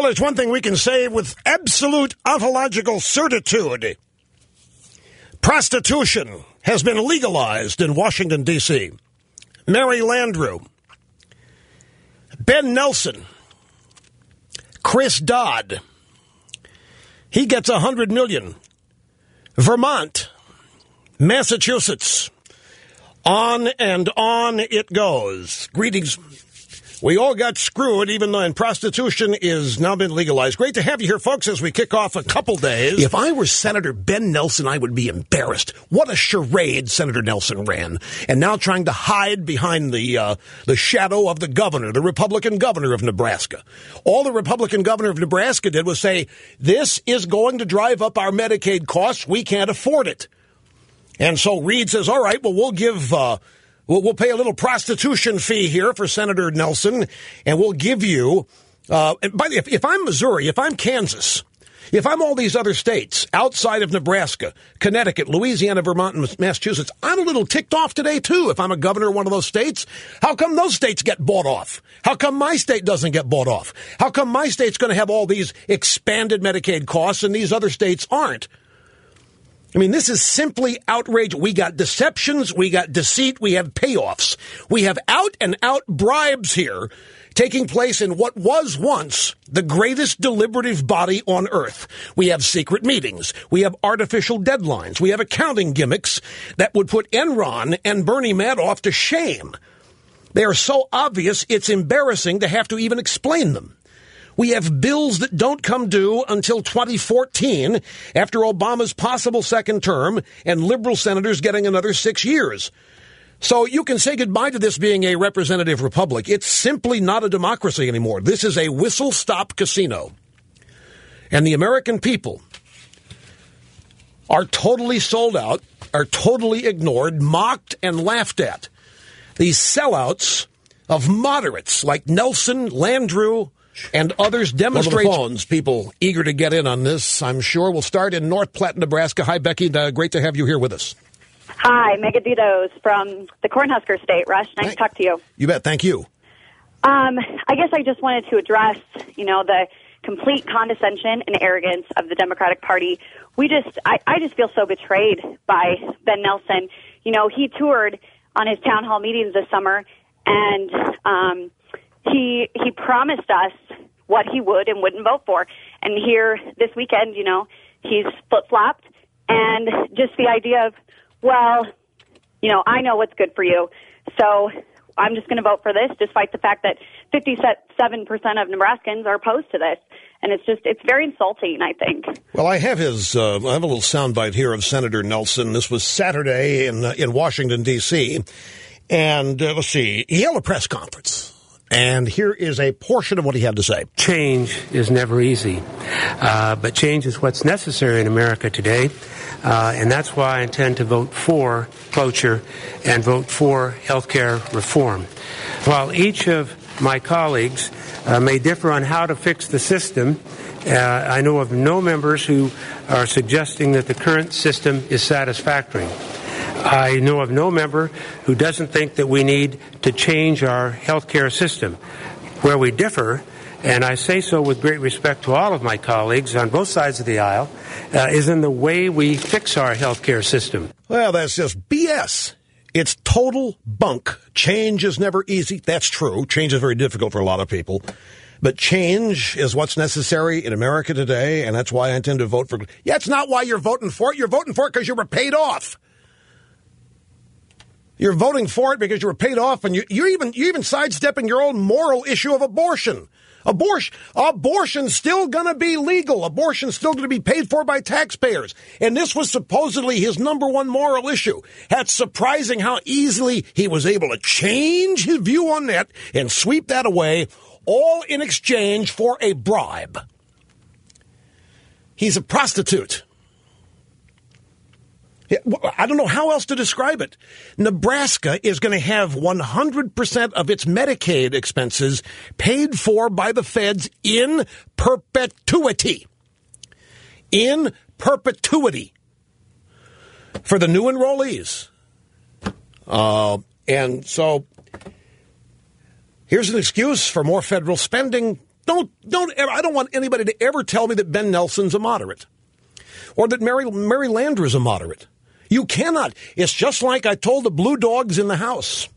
Well, there's one thing we can say with absolute ontological certitude. Prostitution has been legalized in Washington, D.C. Mary Landrieu, Ben Nelson, Chris Dodd, he gets $100 million. Vermont, Massachusetts, on and on it goes. Greetings. We all got screwed, even though prostitution is now been legalized. Great to have you here, folks, as we kick off a couple days. If I were Senator Ben Nelson, I would be embarrassed. What a charade Senator Nelson ran. And now trying to hide behind the shadow of the governor, the Republican governor of Nebraska. All the Republican governor of Nebraska did was say, this is going to drive up our Medicaid costs. We can't afford it. And so Reid says, all right, well, we'll give... We'll pay a little prostitution fee here for Senator Nelson, and we'll give you, if I'm Missouri, if I'm Kansas, if I'm all these other states outside of Nebraska, Connecticut, Louisiana, Vermont, and Massachusetts, I'm a little ticked off today, too, if I'm a governor of one of those states. How come those states get bought off? How come my state doesn't get bought off? How come my state's going to have all these expanded Medicaid costs and these other states aren't? I mean, this is simply outrage. We got deceptions, we got deceit, we have payoffs. We have out-and-out bribes here taking place in what was once the greatest deliberative body on earth. We have secret meetings. We have artificial deadlines. We have accounting gimmicks that would put Enron and Bernie Madoff to shame. They are so obvious, it's embarrassing to have to even explain them. We have bills that don't come due until 2014 after Obama's possible second term and liberal senators getting another 6 years. So you can say goodbye to this being a representative republic. It's simply not a democracy anymore. This is a whistle-stop casino. And the American people are totally sold out, are totally ignored, mocked, and laughed at. These sellouts of moderates like Nelson, Landrieu, and others demonstrate. Phones, people eager to get in on this, I'm sure. We'll start in North Platte, Nebraska. Hi, Becky. Great to have you here with us. Hi, Megaditos from the Cornhusker State. Rush, nice to talk to you. You bet. Thank you. I guess I just wanted to address, the complete condescension and arrogance of the Democratic Party. I just feel so betrayed by Ben Nelson. He toured on his town hall meetings this summer, and he promised us what he would and wouldn't vote for. And here this weekend, he's flip-flopped. And just the idea of, I know what's good for you, so I'm just going to vote for this, despite the fact that 57% of Nebraskans are opposed to this. And it's very insulting, I think. Well, I have I have a little soundbite here of Senator Nelson. This was Saturday in Washington, D.C. And let's see, he held a press conference. And here is a portion of what he had to say. Change is never easy, but change is what's necessary in America today. And that's why I intend to vote for cloture and vote for health care reform. While each of my colleagues may differ on how to fix the system, I know of no members who are suggesting that the current system is satisfactory. I know of no member who doesn't think that we need to change our health care system. Where we differ, and I say so with great respect to all of my colleagues on both sides of the aisle, is in the way we fix our health care system. Well, that's just BS. It's total bunk. Change is never easy. That's true. Change is very difficult for a lot of people. But change is what's necessary in America today, and that's why I intend to vote for. Yeah, it's not why you're voting for it. You're voting for it because you were paid off. You're voting for it because you were paid off, and you're even sidestepping your own moral issue of abortion. Abortion's still going to be legal. Abortion's still going to be paid for by taxpayers. And this was supposedly his number one moral issue. That's surprising how easily he was able to change his view on that and sweep that away, all in exchange for a bribe. He's a prostitute. I don't know how else to describe it. Nebraska is going to have 100% of its Medicaid expenses paid for by the feds in perpetuity. In perpetuity. For the new enrollees. And so, here's an excuse for more federal spending. Don't ever, I don't want anybody to ever tell me that Ben Nelson's a moderate or that Mary Landra's a moderate. You cannot. It's just like I told the blue dogs in the House.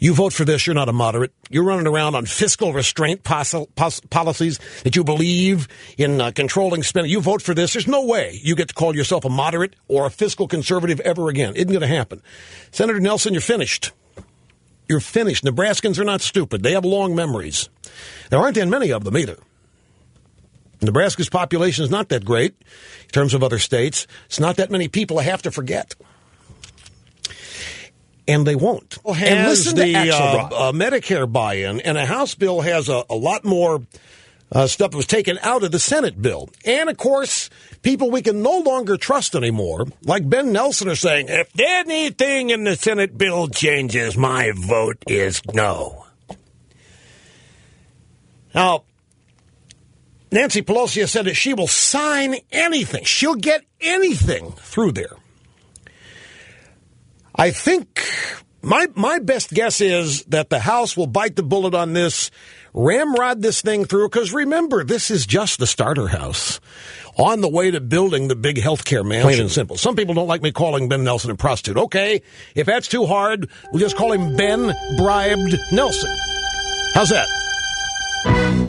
You vote for this, you're not a moderate. You're running around on fiscal restraint policies that you believe in controlling spending. You vote for this, there's no way you get to call yourself a moderate or a fiscal conservative ever again. Isn't going to happen. Senator Nelson, you're finished. You're finished. Nebraskans are not stupid. They have long memories. There aren't that many of them either. Nebraska's population is not that great in terms of other states. It's not that many people I have to forget. And they won't. And listen to Medicare buy-in, and a House bill has a lot more stuff that was taken out of the Senate bill. And, of course, people we can no longer trust anymore, like Ben Nelson, are saying, if anything in the Senate bill changes, my vote is no. Now, Nancy Pelosi has said that she will sign anything. She'll get anything through there. I think my best guess is that the House will bite the bullet on this, ramrod this thing through, because remember, this is just the starter house on the way to building the big health care mansion. Plain and simple. Some people don't like me calling Ben Nelson a prostitute. Okay, if that's too hard, we'll just call him Ben Bribed Nelson. How's that?